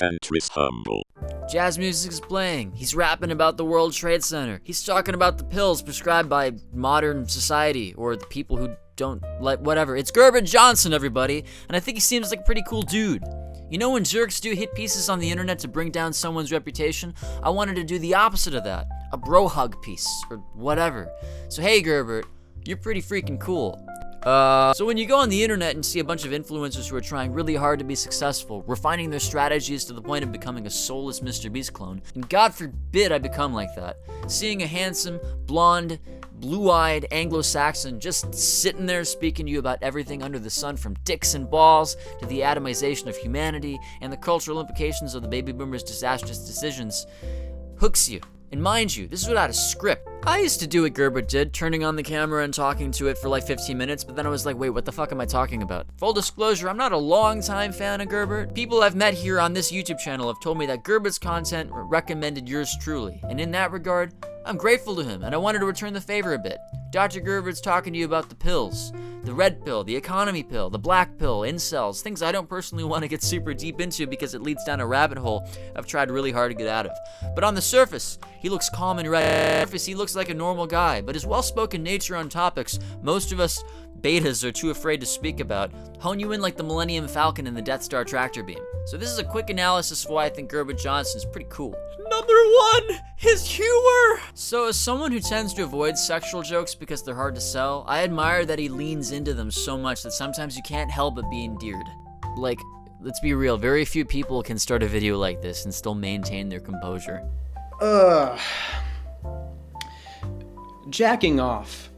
Tantris humble. Jazz music is playing. He's rapping about the World Trade Center. He's talking about the pills prescribed by modern society or the people who don't like whatever. It's Gerbert Johnson, everybody, and I think he seems like a pretty cool dude. You know when jerks do hit pieces on the internet to bring down someone's reputation? I wanted to do the opposite of that. A bro hug piece, or whatever. So hey Gerbert, you're pretty freaking cool. So when you go on the internet and see a bunch of influencers who are trying really hard to be successful, refining their strategies to the point of becoming a soulless Mr. Beast clone, and God forbid I become like that, seeing a handsome, blonde, blue-eyed Anglo-Saxon just sitting there speaking to you about everything under the sun, from dicks and balls to the atomization of humanity and the cultural implications of the baby boomers' disastrous decisions, hooks you. And mind you, this is without a script. I used to do what Gerbert did, turning on the camera and talking to it for like 15 minutes, but then I was like, wait, what the fuck am I talking about? Full disclosure, I'm not a long-time fan of Gerbert. People I've met here on this YouTube channel have told me that Gerbert's content recommended yours truly, and in that regard, I'm grateful to him, and I wanted to return the favor a bit. Dr. Gerbert's talking to you about the pills. The red pill, the economy pill, the black pill, incels, things I don't personally want to get super deep into because it leads down a rabbit hole I've tried really hard to get out of. But on the surface, he looks calm and right. He looks like a normal guy, but his well-spoken nature on topics most of us betas are too afraid to speak about hone you in like the Millennium Falcon and the Death Star tractor beam. So this is a quick analysis of why I think Gerbert Johnson is pretty cool. Number one, his humor! So as someone who tends to avoid sexual jokes because they're hard to sell, I admire that he leans into them so much that sometimes you can't help but be endeared. Like, let's be real, very few people can start a video like this and still maintain their composure. Jacking off.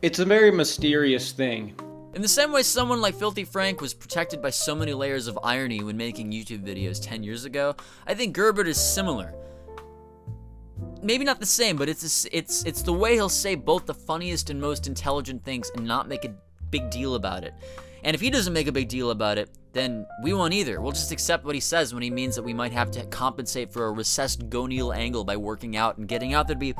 It's a very mysterious thing. In the same way someone like Filthy Frank was protected by so many layers of irony when making YouTube videos 10 years ago, I think Gerbert is similar. Maybe not the same, but it's the way he'll say both the funniest and most intelligent things and not make a big deal about it. And if he doesn't make a big deal about it, then we won't either. We'll just accept what he says when he means that we might have to compensate for a recessed gonial angle by working out and getting out there to be,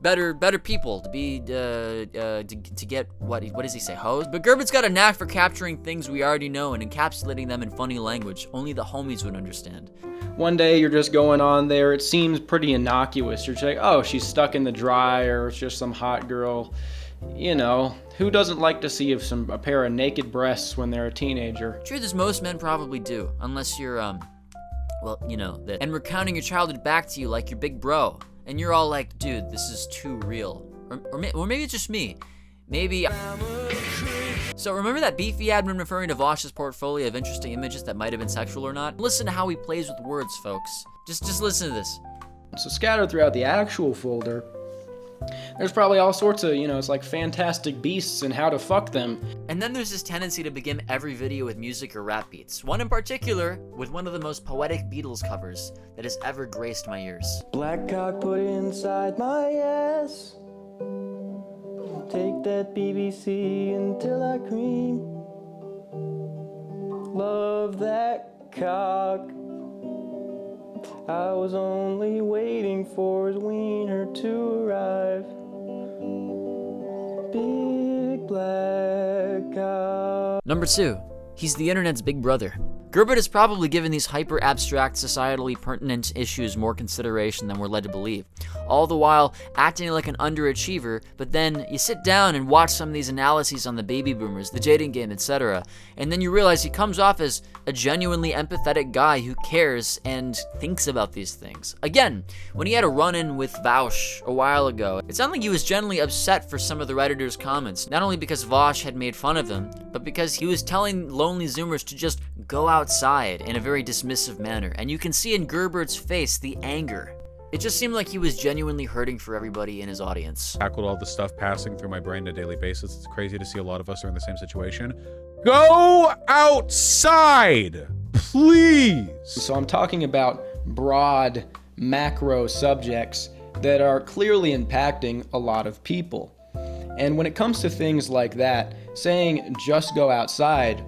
better people, to be, to get, what does he say, hoes? But Gerbert's got a knack for capturing things we already know and encapsulating them in funny language only the homies would understand. One day you're just going on there, it seems pretty innocuous. You're just like, oh, she's stuck in the dryer, or it's just some hot girl. You know, who doesn't like to see a pair of naked breasts when they're a teenager? Truth is, most men probably do, unless you're, and recounting your childhood back to you like your big bro, and you're all like, dude, this is too real. Or maybe it's just me. Maybe. So remember that beefy admin referring to Vosh's portfolio of interesting images that might have been sexual or not? Listen to how he plays with words, folks. Just listen to this. So scattered throughout the actual folder, there's probably all sorts of, it's like fantastic beasts and how to fuck them. And then there's this tendency to begin every video with music or rap beats. One in particular with one of the most poetic Beatles covers that has ever graced my ears. Black cock put inside my ass. Take that BBC until I cream. Love that cock. I was only waiting for his wiener to arrive. Big black cock. Number 2, he's the internet's big brother. Gerbert has probably given these hyper-abstract, societally pertinent issues more consideration than we're led to believe, all the while acting like an underachiever, but then you sit down and watch some of these analyses on the baby boomers, the dating game, etc., and then you realize he comes off as a genuinely empathetic guy who cares and thinks about these things. Again, when he had a run-in with Vaush a while ago, it sounded like he was genuinely upset for some of the Redditors' comments, not only because Vaush had made fun of him, but because he was telling lonely Zoomers to just go outside in a very dismissive manner, and you can see in Gerbert's face the anger. It just seemed like he was genuinely hurting for everybody in his audience. Tackled all the stuff passing through my brain on a daily basis. It's crazy to see a lot of us are in the same situation. Go outside, please. So I'm talking about broad, macro subjects that are clearly impacting a lot of people. And when it comes to things like that, saying just go outside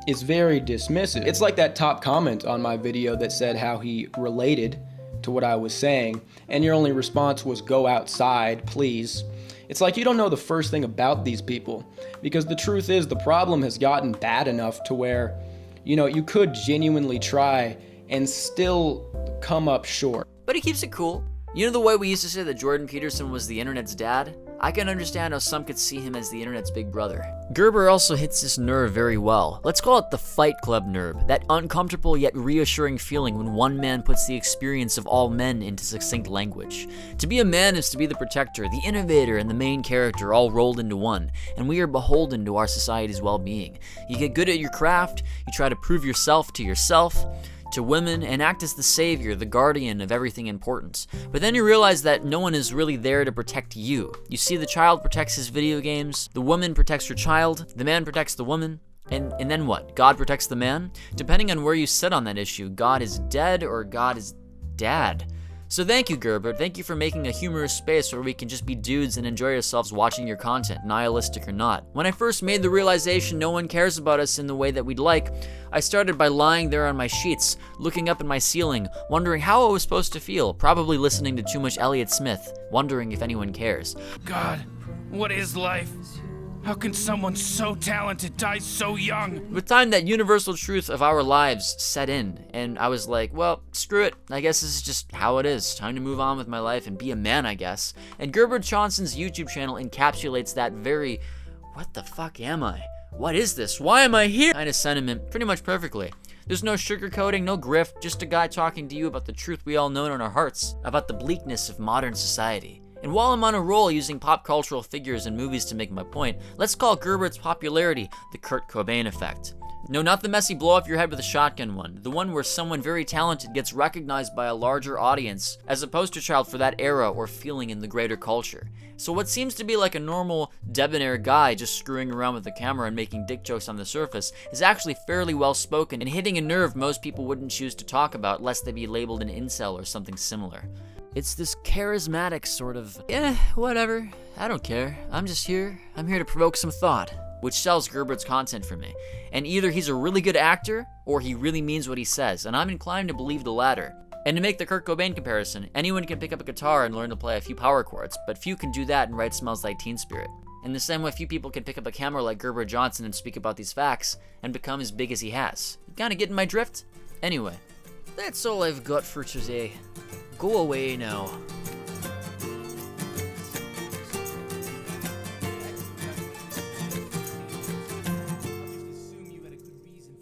is very dismissive. It's like that top comment on my video that said how he related to what I was saying, and your only response was go outside, please. It's like you don't know the first thing about these people, because the truth is the problem has gotten bad enough to where, you could genuinely try and still come up short. But he keeps it cool. You know the way we used to say that Jordan Peterson was the internet's dad? I can understand how some could see him as the internet's big brother. Gerbert also hits this nerve very well. Let's call it the Fight Club nerve, that uncomfortable yet reassuring feeling when one man puts the experience of all men into succinct language. To be a man is to be the protector, the innovator, and the main character all rolled into one, and we are beholden to our society's well-being. You get good at your craft, you try to prove yourself, to women, and act as the savior, the guardian of everything important. But then you realize that no one is really there to protect you. You see, the child protects his video games, the woman protects her child, the man protects the woman, and then what? God protects the man? Depending on where you sit on that issue, God is dead or God is dad. So thank you, Gerbert. Thank you for making a humorous space where we can just be dudes and enjoy ourselves watching your content, nihilistic or not. When I first made the realization no one cares about us in the way that we'd like, I started by lying there on my sheets, looking up at my ceiling, wondering how I was supposed to feel, probably listening to too much Elliott Smith, wondering if anyone cares. God, what is life? How can someone so talented die so young? With time, that universal truth of our lives set in, and I was like, well, screw it. I guess this is just how it is. Time to move on with my life and be a man, I guess. And Gerbert Johnson's YouTube channel encapsulates that very, what the fuck am I? What is this? Why am I here? Kind of sentiment pretty much perfectly. There's no sugarcoating, no grift, just a guy talking to you about the truth we all know in our hearts, about the bleakness of modern society. And while I'm on a roll using pop cultural figures and movies to make my point, let's call Gerbert's popularity the Kurt Cobain effect. No, not the messy blow off your head with a shotgun one, the one where someone very talented gets recognized by a larger audience as a poster child for that era or feeling in the greater culture. So what seems to be like a normal, debonair guy just screwing around with the camera and making dick jokes on the surface is actually fairly well spoken and hitting a nerve most people wouldn't choose to talk about lest they be labeled an incel or something similar. It's this charismatic sort of, whatever, I don't care, I'm just here, I'm here to provoke some thought, which sells Gerbert's content for me. And either he's a really good actor, or he really means what he says, and I'm inclined to believe the latter. And to make the Kurt Cobain comparison, anyone can pick up a guitar and learn to play a few power chords, but few can do that and write Smells Like Teen Spirit. In the same way, few people can pick up a camera like Gerbert Johnson and speak about these facts, and become as big as he has. You kinda getting my drift? Anyway, that's all I've got for today. Go away now.